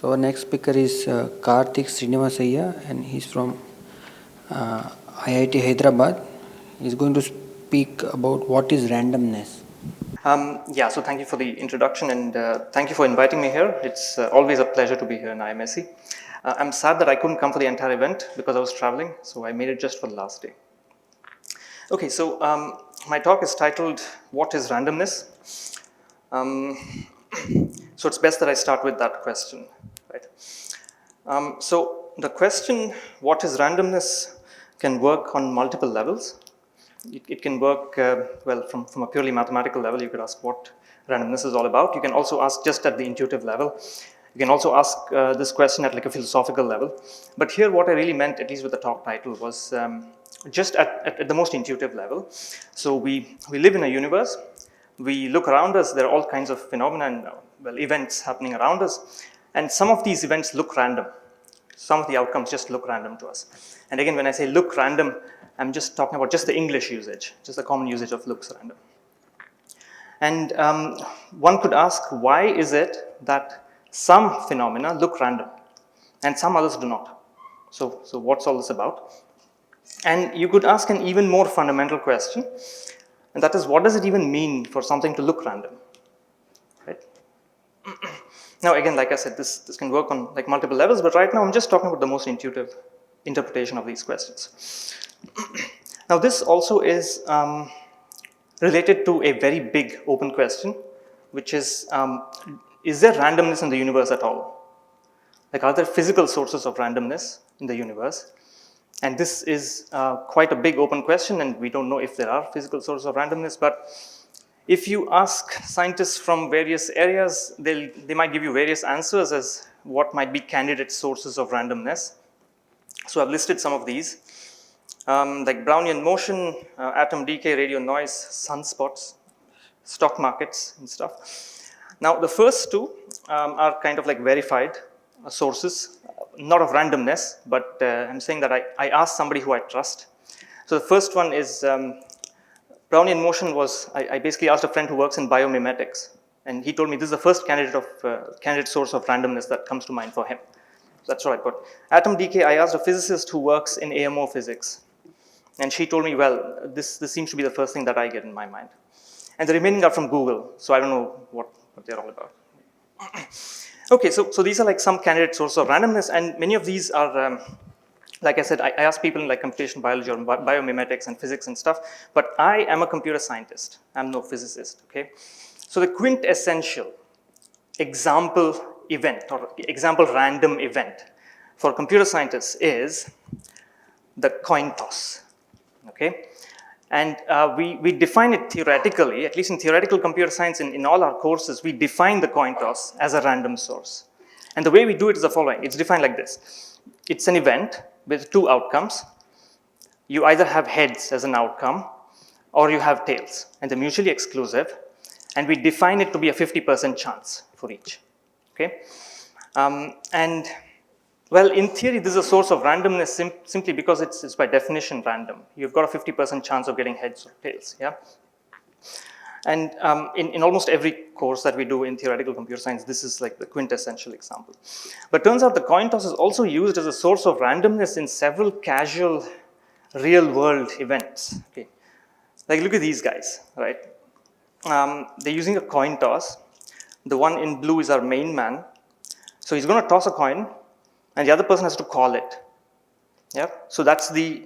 So our next speaker is Karteek Sreenivasaiah I, and he's from IIT Hyderabad. He's going to speak about what is randomness. So thank you for the introduction and thank you for inviting me here. It's always a pleasure to be here in IMSC. I'm sad that I couldn't come for the entire event because I was traveling, so I made it just for the last day. Okay, so my talk is titled, What is Randomness? So it's best that I start with that question, right? So the question, what is randomness, can work on multiple levels. It can work, from a purely mathematical level. You could ask what randomness is all about. You can also ask just at the intuitive level. You can also ask this question at like a philosophical level. But here what I really meant, at least with the talk title, was just at the most intuitive level. So we live in a universe. We look around us, there are all kinds of phenomena and events happening around us. And some of these events look random. Some of the outcomes just look random to us. And again, when I say look random, I'm just talking about just the English usage, just the common usage of looks random. And one could ask, why is it that some phenomena look random and some others do not? So what's all this about? And you could ask an even more fundamental question, and that is, what does it even mean for something to look random? Right? Now, again, like I said, this can work on like multiple levels, but right now I'm just talking about the most intuitive interpretation of these questions. Now, this also is related to a very big open question, which is there randomness in the universe at all? Like, are there physical sources of randomness in the universe? And this is quite a big open question, and we don't know if there are physical sources of randomness, but if you ask scientists from various areas, they might give you various answers as what might be candidate sources of randomness. So I've listed some of these, like Brownian motion, atom decay, radio noise, sunspots, stock markets and stuff. Now the first two are kind of like verified sources, not of randomness, but I'm saying that I asked somebody who I trust. So the first one is Brownian motion was, I basically asked a friend who works in biomimetics, and he told me this is the first candidate source of randomness that comes to mind for him. So that's what I put. Atom decay, I asked a physicist who works in AMO physics, and she told me, well, this seems to be the first thing that I get in my mind. And the remaining are from Google, so I don't know what they're all about. Okay, so these are like some candidate sources of randomness, and many of these are, like I said, I asked people in like computational biology or biomimetics and physics and stuff, but I am a computer scientist. I'm no physicist, okay? So the quintessential example event or example random event for computer scientists is the coin toss, okay? And we define it theoretically, at least in theoretical computer science, in all our courses, we define the coin toss as a random source. And the way we do it is the following. It's defined like this. It's an event with two outcomes. You either have heads as an outcome or you have tails, and they're mutually exclusive, and we define it to be a 50% chance for each, okay? And well, in theory, this is a source of randomness simply because it's by definition random. You've got a 50% chance of getting heads or tails, yeah? And in almost every course that we do in theoretical computer science, this is like the quintessential example. But turns out the coin toss is also used as a source of randomness in several casual real-world events, okay? Like, look at these guys, right? They're using a coin toss. The one in blue is our main man. So he's going to toss a coin, and the other person has to call it. Yeah? So that's the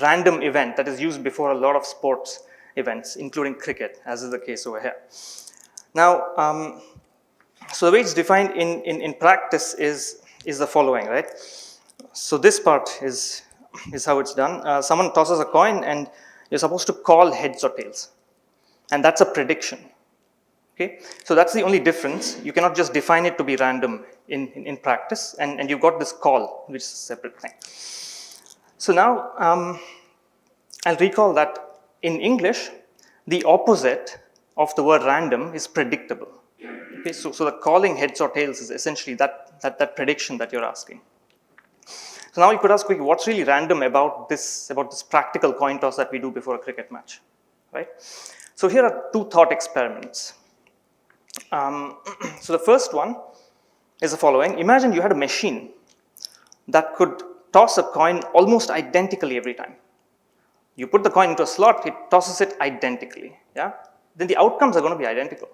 random event that is used before a lot of sports events, including cricket, as is the case over here. Now, so the way it's defined in practice is the following, right? So this part is how it's done. Someone tosses a coin, and you're supposed to call heads or tails. And that's a prediction. Okay? So that's the only difference. You cannot just define it to be random in practice, and you've got this call, which is a separate thing. So now, I'll recall that in English, the opposite of the word random is predictable. Okay? So the calling heads or tails is essentially that prediction that you're asking. So now you could ask, what's really random about this practical coin toss that we do before a cricket match, right? So here are two thought experiments. So the first one is the following. Imagine you had a machine that could toss a coin almost identically every time. You put the coin into a slot, it tosses it identically. Yeah? Then the outcomes are going to be identical.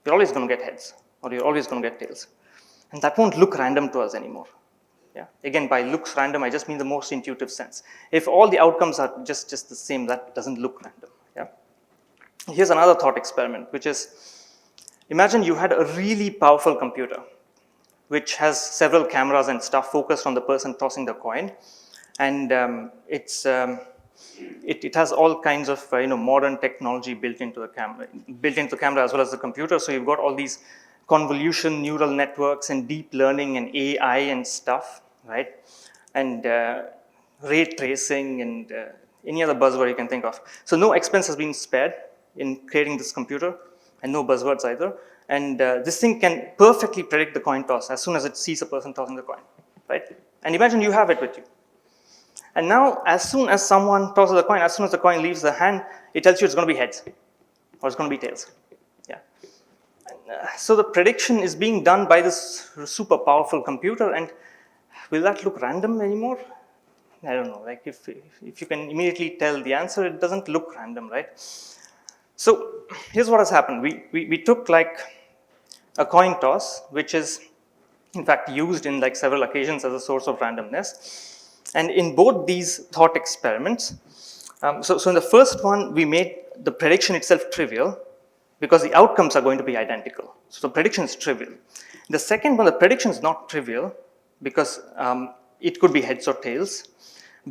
You're always going to get heads, or you're always going to get tails. And that won't look random to us anymore. Yeah? Again, by looks random, I just mean the most intuitive sense. If all the outcomes are just the same, that doesn't look random. Yeah? Here's another thought experiment, which is, imagine you had a really powerful computer, which has several cameras and stuff focused on the person tossing the coin. And it has all kinds of modern technology built into the camera as well as the computer. So you've got all these convolution neural networks and deep learning and AI and stuff, right? And ray tracing and any other buzzword you can think of. So no expense has been spared in creating this computer, and no buzzwords either. And this thing can perfectly predict the coin toss as soon as it sees a person tossing the coin, right? And imagine you have it with you. And now, as soon as someone tosses the coin, as soon as the coin leaves the hand, it tells you it's going to be heads or it's going to be tails. Yeah. So the prediction is being done by this super powerful computer, and will that look random anymore? I don't know. Like if you can immediately tell the answer, it doesn't look random, right? So here's what has happened. We took like a coin toss, which is in fact used in like several occasions as a source of randomness. And in both these thought experiments, so in the first one, we made the prediction itself trivial because the outcomes are going to be identical. So the prediction is trivial. The second one, the prediction is not trivial because it could be heads or tails,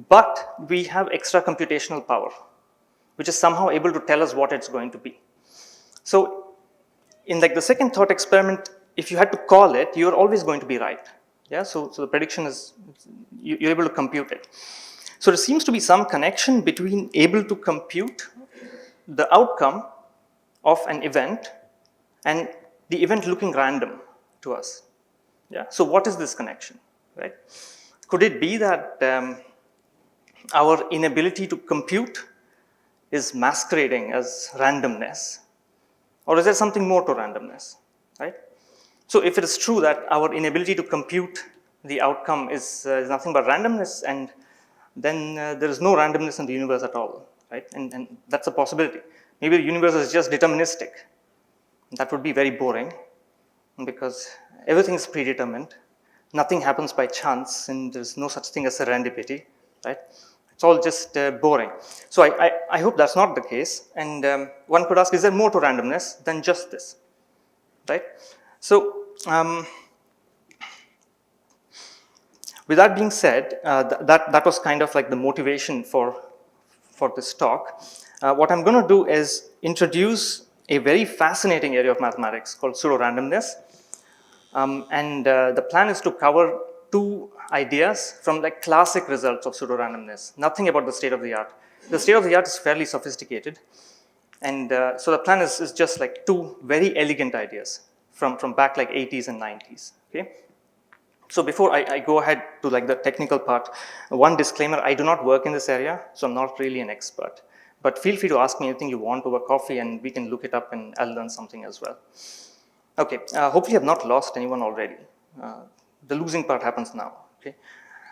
but we have extra computational power, which is somehow able to tell us what it's going to be. So in like the second thought experiment, if you had to call it, you're always going to be right. Yeah, so the prediction is, you're able to compute it. So there seems to be some connection between able to compute the outcome of an event and the event looking random to us. Yeah, so what is this connection, right? Could it be that our inability to compute is masquerading as randomness? Or is there something more to randomness, right? So if it is true that our inability to compute the outcome is nothing but randomness, and then there is no randomness in the universe at all, right? And that's a possibility. Maybe the universe is just deterministic. That would be very boring because everything is predetermined. Nothing happens by chance, and there's no such thing as serendipity, right? It's all just boring. So I hope that's not the case. And one could ask, is there more to randomness than just this, right? So with that being said, that was kind of like the motivation for this talk. What I'm going to do is introduce a very fascinating area of mathematics called pseudo-randomness. And the plan is to cover two ideas from like classic results of pseudo-randomness, nothing about the state of the art. The state of the art is fairly sophisticated. And so the plan is just like two very elegant ideas from back like 80s and 90s, okay? So before I go ahead to like the technical part, one disclaimer, I do not work in this area, so I'm not really an expert. But feel free to ask me anything you want over coffee and we can look it up and I'll learn something as well. Okay, hopefully I've not lost anyone already. The losing part happens now, okay?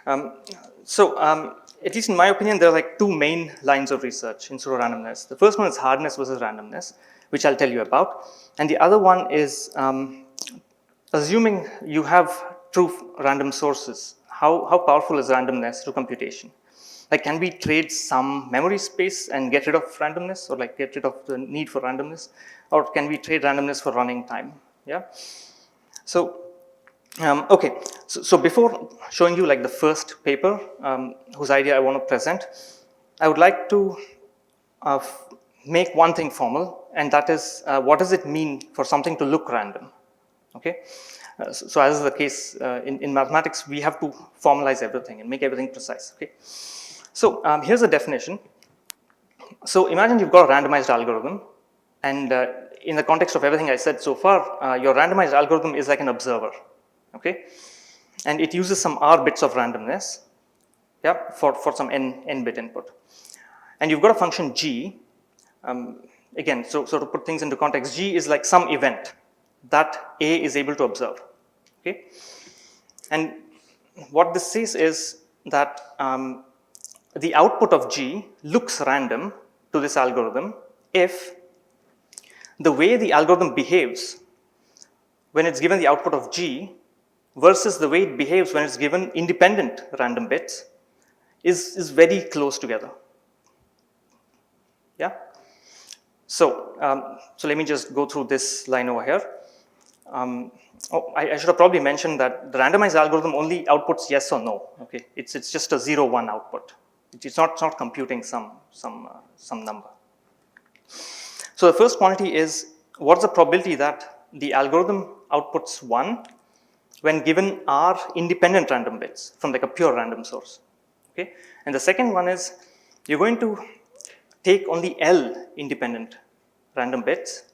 At least in my opinion, there are like two main lines of research in pseudo-randomness. The first one is hardness versus randomness, which I'll tell you about. And the other one is assuming you have true random sources, how powerful is randomness to computation? Like, can we trade some memory space and get rid of randomness, or like get rid of the need for randomness? Or can we trade randomness for running time? Yeah. So, okay. So before showing you like the first paper, whose idea I want to present, I would like to make one thing formal, and that is what does it mean for something to look random? Okay. So as is the case in mathematics, we have to formalize everything and make everything precise. Okay. So here's a definition. So imagine you've got a randomized algorithm, and in the context of everything I said so far, your randomized algorithm is like an observer, okay? And it uses some R bits of randomness, yeah, for some n bit input. And you've got a function g. Again, so to put things into context, g is like some event that A is able to observe, Okay, and what this says is that the output of G looks random to this algorithm if the way the algorithm behaves when it's given the output of G versus the way it behaves when it's given independent random bits is very close together. Yeah. So let me just go through this line over here. I should have probably mentioned that the randomized algorithm only outputs yes or no. Okay, it's just a 0-1 output. It's not computing some number. So the first quantity is what's the probability that the algorithm outputs 1 when given R independent random bits from like a pure random source. Okay, and the second one is you're going to take only L independent random bits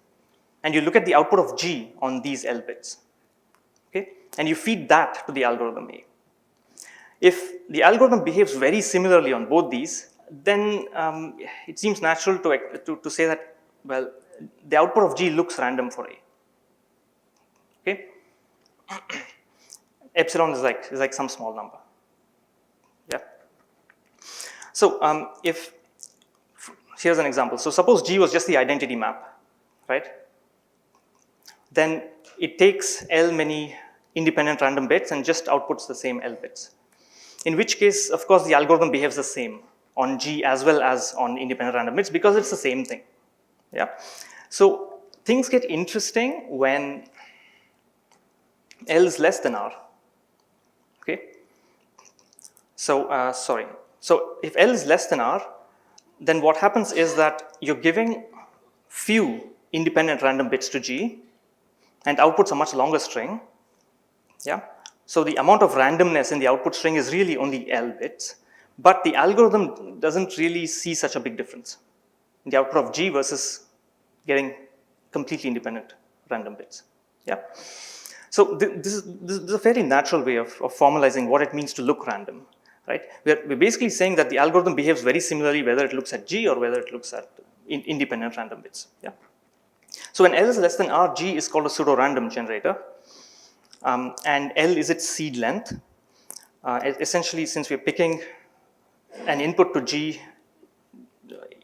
and you look at the output of G on these L bits. Okay, and you feed that to the algorithm A. If the algorithm behaves very similarly on both these, then it seems natural to say that, well, the output of G looks random for A. Okay, epsilon is like some small number. Yeah. So here's an example. So suppose G was just the identity map, right? Then it takes L many independent random bits and just outputs the same L bits. In which case, of course, the algorithm behaves the same on G as well as on independent random bits because it's the same thing. Yeah. So things get interesting when L is less than R. Okay. So So if L is less than R, then what happens is that you're giving few independent random bits to G and outputs a much longer string. Yeah. So the amount of randomness in the output string is really only L bits, but the algorithm doesn't really see such a big difference in the output of G versus getting completely independent random bits. Yeah. So this is a very natural way of formalizing what it means to look random, right? We're basically saying that the algorithm behaves very similarly whether it looks at G or whether it looks at independent random bits. Yeah. So when L is less than R, G is called a pseudo-random generator. And L is its seed length. Essentially, since we're picking an input to G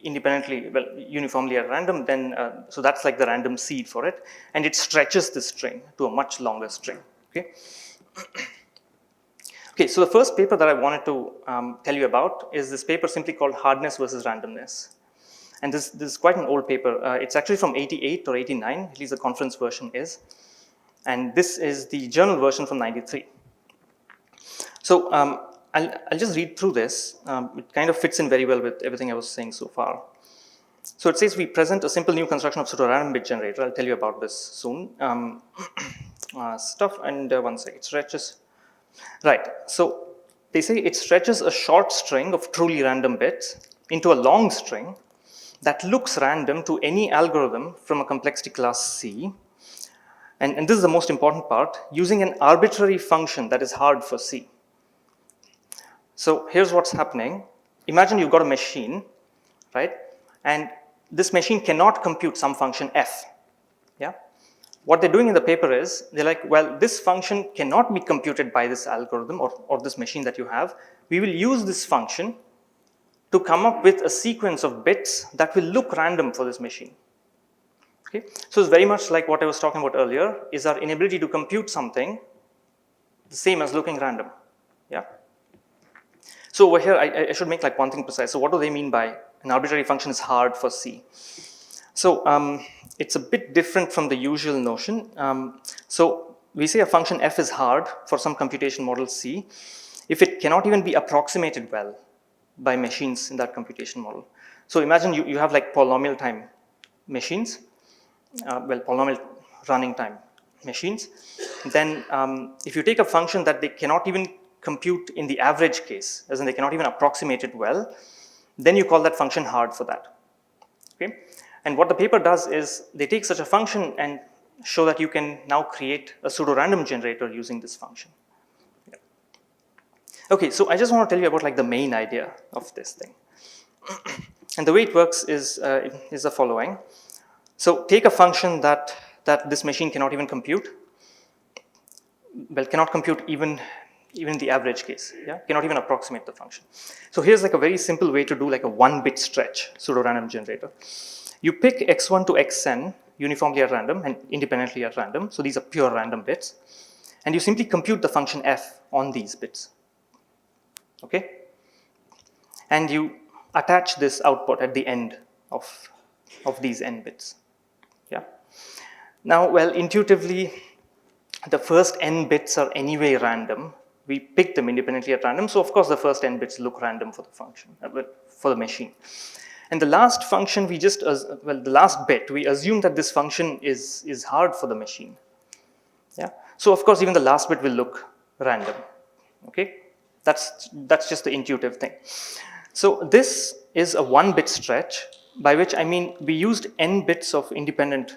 independently, well, uniformly at random, then so that's like the random seed for it, and it stretches the string to a much longer string. Okay. Okay. So the first paper that I wanted to tell you about is this paper simply called Hardness versus Randomness, and this is quite an old paper. It's actually from '88 or '89, at least the conference version is. And this is the journal version from '93. So I'll just read through this. It kind of fits in very well with everything I was saying so far. So it says we present a simple new construction of pseudo-random bit generator. I'll tell you about this soon. Stuff and 1 second, it stretches. Right, so they say it stretches a short string of truly random bits into a long string that looks random to any algorithm from a complexity class C. And this is the most important part, using an arbitrary function that is hard for C. So here's what's happening. Imagine you've got a machine, right? And this machine cannot compute some function f. Yeah? What they're doing in the paper is, they're like, well, this function cannot be computed by this algorithm or this machine that you have. We will use this function to come up with a sequence of bits that will look random for this machine. Okay. So it's very much like what I was talking about earlier, is our inability to compute something the same as looking random. Yeah. So over here, I should make like one thing precise. So what do they mean by an arbitrary function is hard for C? So it's a bit different from the usual notion. So we say a function f is hard for some computation model C if it cannot even be approximated well by machines in that computation model. So imagine you have like polynomial time machines. Polynomial running time machines, then if you take a function that they cannot even compute in the average case, as in they cannot even approximate it well, then you call that function hard for that. Okay? And what the paper does is they take such a function and show that you can now create a pseudo-random generator using this function. Yeah. Okay, so I just want to tell you about like the main idea of this thing. And the way it works is the following. So take a function that this machine cannot even compute. cannot compute even in the average case, yeah, cannot even approximate the function. So here's like a very simple way to do like a 1-bit stretch pseudo-random generator. You pick x1 to xn uniformly at random and independently at random, so these are pure random bits, and you simply compute the function f on these bits, okay? And you attach this output at the end of these n bits, yeah? Now, well, intuitively, the first n bits are anyway random. We pick them independently at random, so of course the first n bits look random for the function, for the machine. And the last function, we just, the last bit, we assume that this function is hard for the machine, yeah? So of course even the last bit will look random, okay? That's just the intuitive thing. So this is a 1-bit stretch, by which I mean we used n bits of independent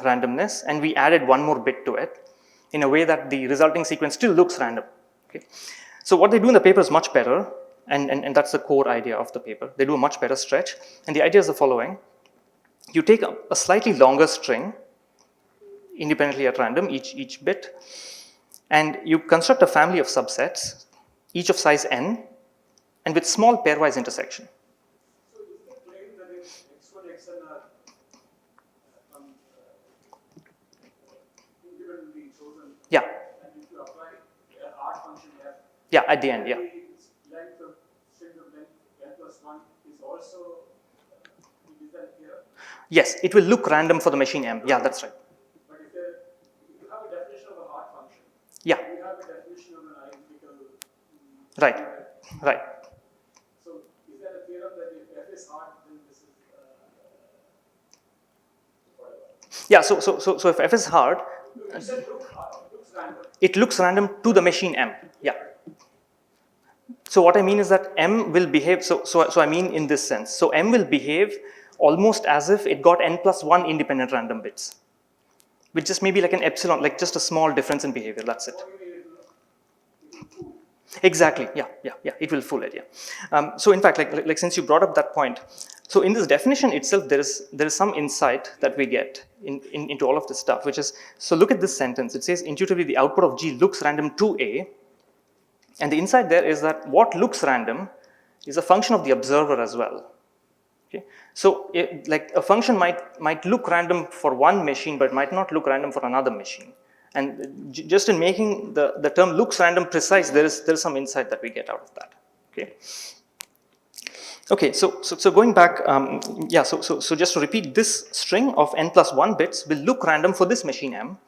randomness and we added one more bit to it in a way that the resulting sequence still looks random, okay? So what they do in the paper is much better, and that's the core idea of the paper. They do a much better stretch, and the idea is the following. You take a slightly longer string independently at random, each bit, and you construct a family of subsets, each of size n, and with small pairwise intersection. So is the claim that if x1, xn are independently chosen, Yeah, and if you apply an art function f, yeah, at the end, yeah. the length of string of length n plus 1 is also, is that here? Yes, it will look random for the machine m. Yeah, that's right. But if you have a definition of a art function, Yeah, you have a definition of an identical. right, right. So is that a theorem that if f is hard, then this is whatever? Yeah, so if f is hard, You said looks random. it looks random to the machine m. Yeah. So what I mean is that m will behave, so I mean in this sense. So m will behave almost as if it got n plus 1 independent random bits, which just maybe like an epsilon, like just a small difference in behavior, that's it. Exactly, yeah, it will fool it, yeah. So in fact, like since you brought up that point, so in this definition itself, there is some insight that we get into all of this stuff, which is, so look at this sentence. It says, intuitively, the output of G looks random to A, and the insight there is that what looks random is a function of the observer as well. Okay? So like a function might look random for one machine, but might not look random for another machine. And just in making the term looks random precise, there is some insight that we get out of that. Okay. Okay, so going back, yeah, so just to repeat, this string of n plus 1 bits will look random for this machine m,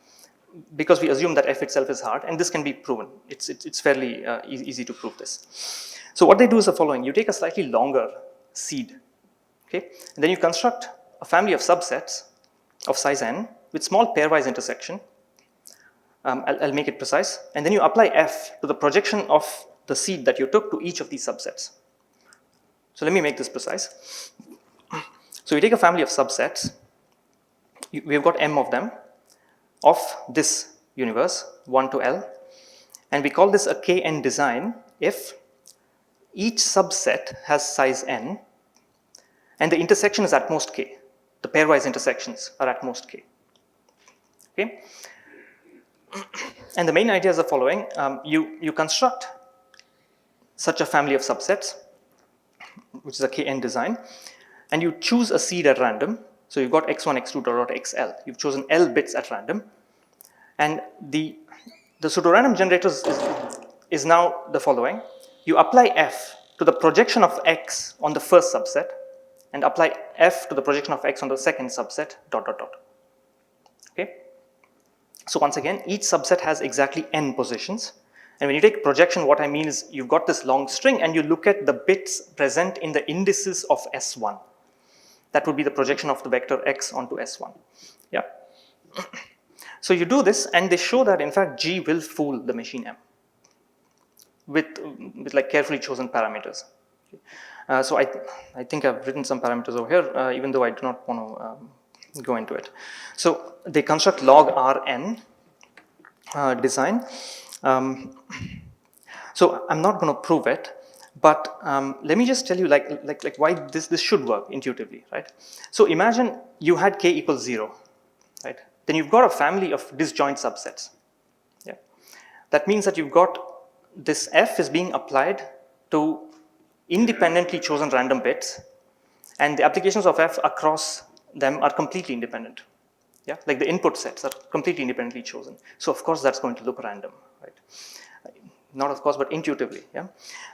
because we assume that f itself is hard, and this can be proven. It's fairly easy to prove this. So what they do is the following. You take a slightly longer seed, okay, and then you construct a family of subsets of size n with small pairwise intersection. I'll make it precise, and then you apply f to the projection of the seed that you took to each of these subsets. So let me make this precise. So you take a family of subsets, we've got m of them, of this universe, 1 to L, and we call this a Kn design if each subset has size n and the intersection is at most k. The pairwise intersections are at most k. Okay? And the main idea is the following. You construct such a family of subsets, which is a Kn design, and you choose a seed at random. So you've got x1, x2, xl. You've chosen L bits at random. And the pseudo-random generator is now the following. You apply f to the projection of x on the first subset, and apply f to the projection of x on the second subset, ... Okay? So once again, each subset has exactly n positions. And when you take projection, what I mean is you've got this long string and you look at the bits present in the indices of S1. That would be the projection of the vector x onto S1. Yeah. So you do this and they show that in fact G will fool the machine M with like carefully chosen parameters. So I think I've written some parameters over here, even though I do not want to go into it. So they construct log Rn design. So I'm not going to prove it, but let me just tell you like why this should work intuitively, right? So imagine you had k equals 0, right? Then you've got a family of disjoint subsets. Yeah. that means that you've got this f is being applied to independently chosen random bits, and the applications of f across them are completely independent. Yeah, like the input sets are completely independently chosen. So of course that's going to look random, right? Not of course, but intuitively. Yeah.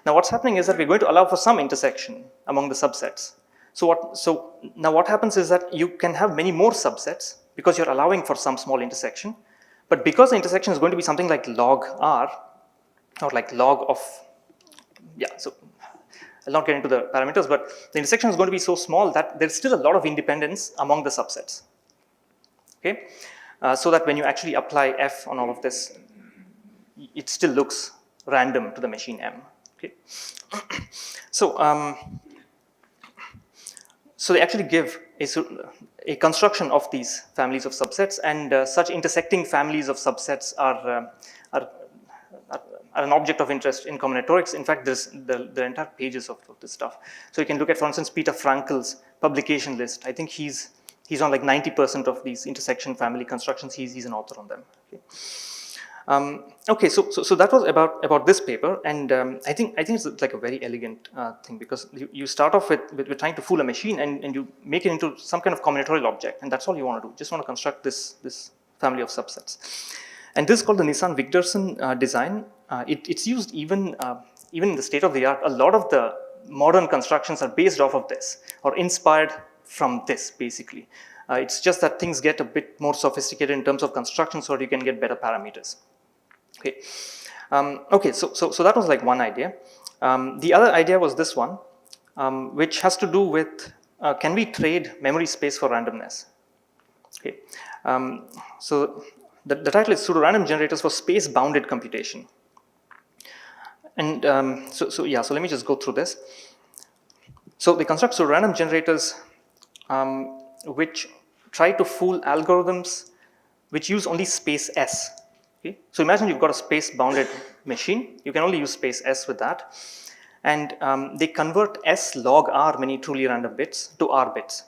Now what's happening is that we're going to allow for some intersection among the subsets. So now what happens is that you can have many more subsets because you're allowing for some small intersection, but because the intersection is going to be something like log r, or like log of, yeah, so I'll not get into the parameters, but the intersection is going to be so small that there's still a lot of independence among the subsets. Okay, so that when you actually apply f on all of this, it still looks random to the machine M. Okay, so so they actually give a construction of these families of subsets, and such intersecting families of subsets are an object of interest in combinatorics. In fact, there's the entire pages of this stuff. So you can look at, for instance, Peter Frankel's publication list. I think he's on like 90% of these intersection family constructions. He's an author on them. Okay. Okay, so that was about this paper, and I think it's like a very elegant thing, because you start off with trying to fool a machine, and you make it into some kind of combinatorial object, and that's all you want to do. Just want to construct this family of subsets, and this is called the Nissan-Wigderson design. It's used even in the state of the art. A lot of the modern constructions are based off of this or inspired from this, basically. It's just that things get a bit more sophisticated in terms of construction, so that you can get better parameters. Okay, okay. So that was like one idea. The other idea was this one, which has to do with can we trade memory space for randomness? Okay, so the title is pseudo-random generators for space-bounded computation. And so let me just go through this. So they construct pseudo-random generators which try to fool algorithms which use only space S. Okay? So imagine you've got a space-bounded machine. You can only use space S with that. And they convert S log R many truly random bits to R bits.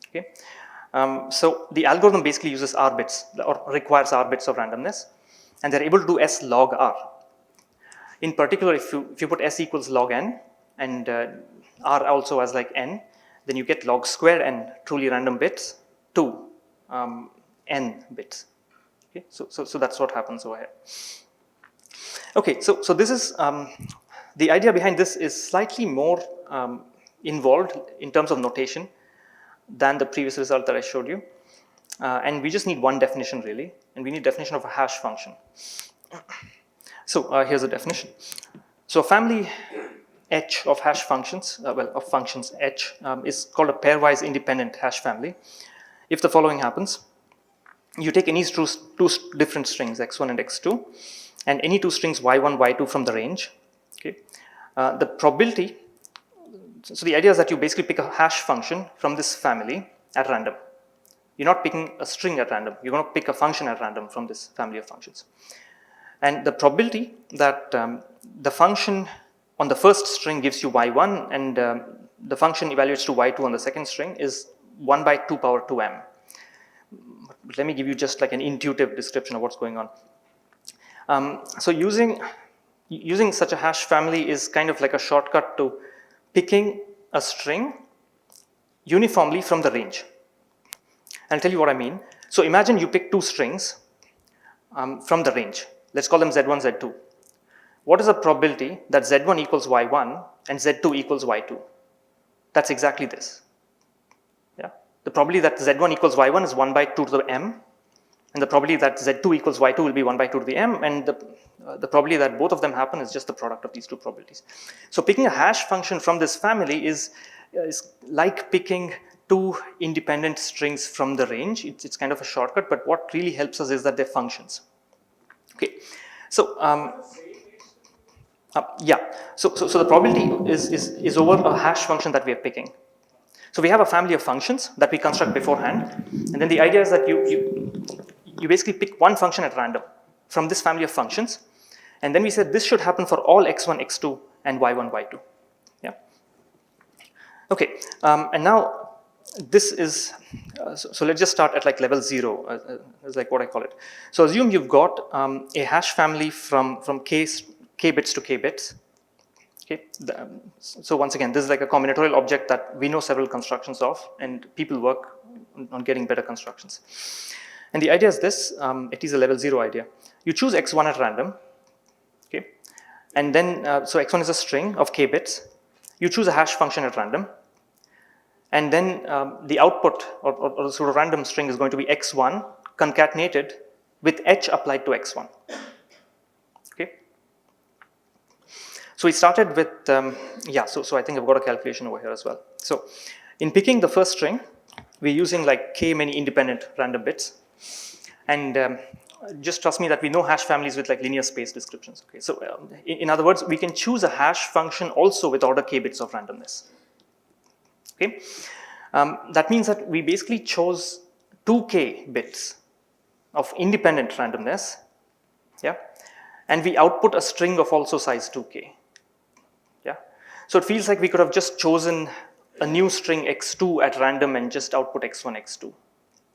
Okay? So the algorithm basically uses R bits, or requires R bits of randomness. And they're able to do S log R. In particular, if you put S equals log n, and R also as like n, then you get log square n truly random bits to n bits. Okay, so that's what happens over here. Okay, so this is the idea behind this is slightly more involved in terms of notation than the previous result that I showed you, and we just need one definition really, and we need definition of a hash function. So here's a definition. So a family H of hash functions, of functions H, is called a pairwise independent hash family. If the following happens: you take any two different strings, x1 and x2, and any two strings y1, y2 from the range. Okay, the probability. So the idea is that you basically pick a hash function from this family at random. You're not picking a string at random. You're going to pick a function at random from this family of functions. And the probability that the function on the first string gives you y1, and the function evaluates to y2 on the second string is 1 by 2 power 2m. But let me give you just like an intuitive description of what's going on. So using such a hash family is kind of like a shortcut to picking a string uniformly from the range. I'll tell you what I mean. So imagine you pick two strings from the range. Let's call them z1, z2. What is the probability that z1 equals y1 and z2 equals y2? That's exactly this. Yeah. The probability that z1 equals y1 is 1 by 2 to the m, and the probability that z2 equals y2 will be 1 by 2 to the m, and the probability that both of them happen is just the product of these two probabilities. So picking a hash function from this family is like picking two independent strings from the range. It's kind of a shortcut, but what really helps us is that they're functions. Okay, so yeah, so the probability is over a hash function that we are picking. So we have a family of functions that we construct beforehand, and then the idea is that you basically pick one function at random from this family of functions, and then we said this should happen for all x1, x2, and y1, y2. Yeah. Okay, and now this is, so let's just start at like level 0, is like what I call it. So assume you've got a hash family from k bits to k bits. Okay. So once again, this is like a combinatorial object that we know several constructions of, and people work on getting better constructions. And the idea is this, it is a level 0 idea. You choose x1 at random, okay, and then, so x1 is a string of k bits. You choose a hash function at random, and then the output or the pseudo-random string is going to be x1 concatenated with h applied to x1. Okay. So we started with, so I think I've got a calculation over here as well. So in picking the first string, we're using like k many independent random bits. And just trust me that we know hash families with like linear space descriptions. Okay. So in other words, we can choose a hash function also with order k bits of randomness. Okay. That means that we basically chose 2k bits of independent randomness, yeah, and we output a string of also size 2k. Yeah. So it feels like we could have just chosen a new string x2 at random and just output x1, x2.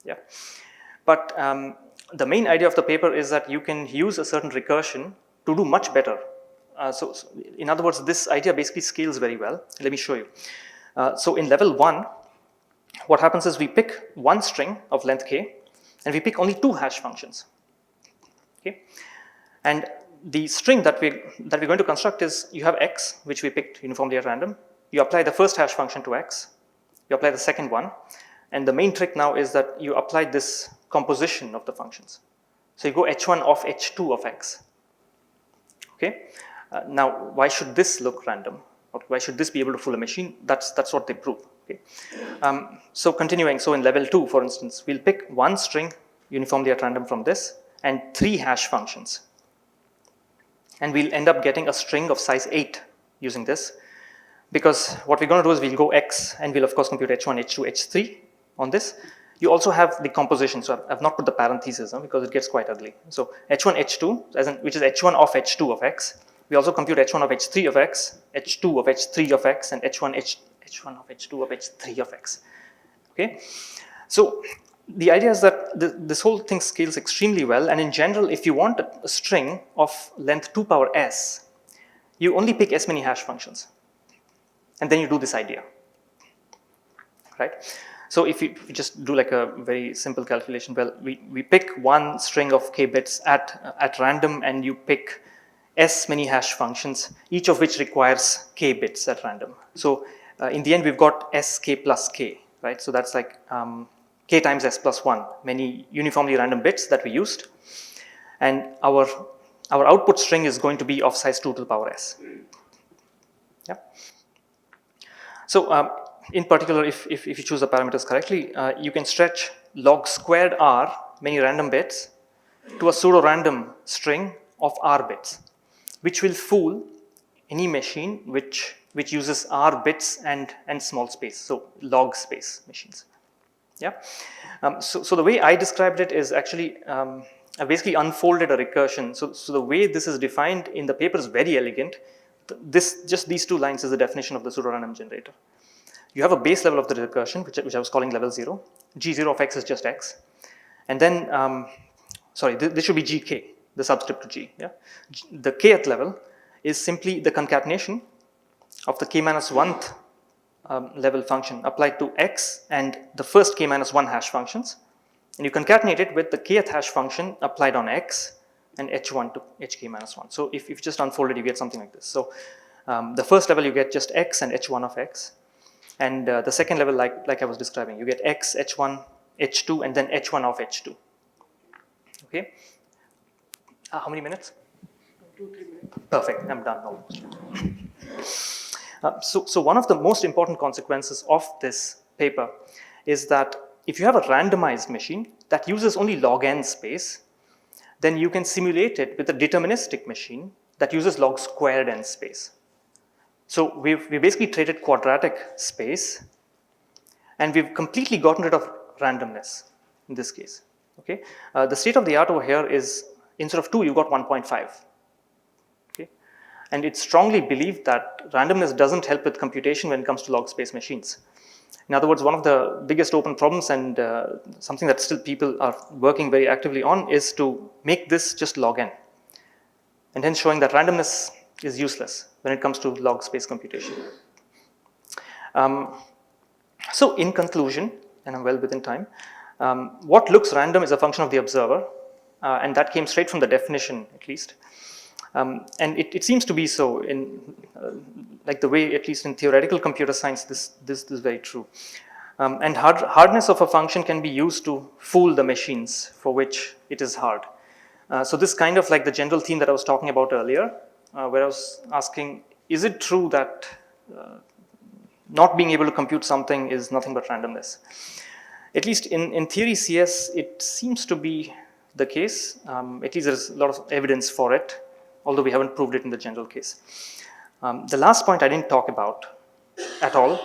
Yeah. But the main idea of the paper is that you can use a certain recursion to do much better. So in other words, this idea basically scales very well. Let me show you. So in level 1, what happens is we pick one string of length k, and we pick only 2 hash functions. Okay. And the string that we're going to construct is, you have x, which we picked uniformly at random. You apply the first hash function to x. You apply the second one. And the main trick now is that you apply this composition of the functions. So you go h1 of h2 of x. Okay. Now, why should this look random? Or why should this be able to fool a machine? That's what they prove. Okay. So continuing, so in level 2, for instance, we'll pick one string uniformly at random from this and 3 hash functions. And we'll end up getting a string of size 8 using this, because what we're going to do is we'll go x and we'll of course compute h1, h2, h3 on this. You also have the composition, so I've not put the parentheses because it gets quite ugly. So h1, h2, which is h1 of h2 of x. We also compute h1 of h3 of x, h2 of h3 of x, and h1 of h2 of h3 of x. Okay, so the idea is that this whole thing scales extremely well, and in general, if you want a string of length 2 power s, you only pick s many hash functions, and then you do this idea, right? So if you just do like a very simple calculation, well, we pick one string of k bits at random, and you pick s many hash functions, each of which requires k bits at random. So in the end, we've got sk plus k, right? So that's like k times s plus 1, many uniformly random bits that we used. And our output string is going to be of size 2 to the power s. Yeah. So in particular, if you choose the parameters correctly, you can stretch log squared r, many random bits, to a pseudo-random string of r bits, which will fool any machine which uses r bits and small space, so log space machines. Yeah. So the way I described it is actually, I basically unfolded a recursion. So the way this is defined in the paper is very elegant. Just these 2 lines is the definition of the pseudo-random generator. You have a base level of the recursion, which I was calling level 0. G0 of x is just x. And then, this should be gk, the subscript to g. Yeah? The kth level is simply the concatenation of the k minus 1th level function applied to x and the first k minus 1 hash functions. And you concatenate it with the kth hash function applied on x and h1 to hk minus 1. So if you just unfold it, you get something like this. So the first level, you get just x and h1 of x. And the second level, like I was describing, you get x, h1, h2, and then h1 of h2. Okay. How many minutes? 2-3 minutes. Perfect. I'm done almost. So one of the most important consequences of this paper is that if you have a randomized machine that uses only log n space, then you can simulate it with a deterministic machine that uses log squared n space. So we basically traded quadratic space, and we've completely gotten rid of randomness in this case. Okay, the state of the art over here is, instead of 2, you got 1.5. Okay, and it's strongly believed that randomness doesn't help with computation when it comes to log space machines. In other words, one of the biggest open problems and something that still people are working very actively on is to make this just log n, and hence showing that randomness is useless when it comes to log space computation. So in conclusion, and I'm well within time, what looks random is a function of the observer, and that came straight from the definition at least. And it seems to be so in like the way, at least in theoretical computer science, this is very true. And hardness of a function can be used to fool the machines for which it is hard. So this kind of like the general theme that I was talking about earlier, where I was asking, is it true that not being able to compute something is nothing but randomness? At least in theory CS, it seems to be the case. At least there's a lot of evidence for it, although we haven't proved it in the general case. The last point I didn't talk about at all,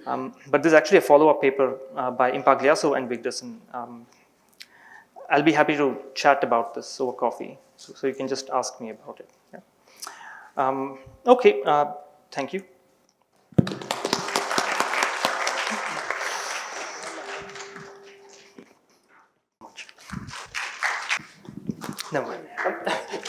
but this is actually a follow-up paper by Impagliasso and Vigderson. I'll be happy to chat about this over coffee, so you can just ask me about it. Yeah. Okay, thank you. Never mind.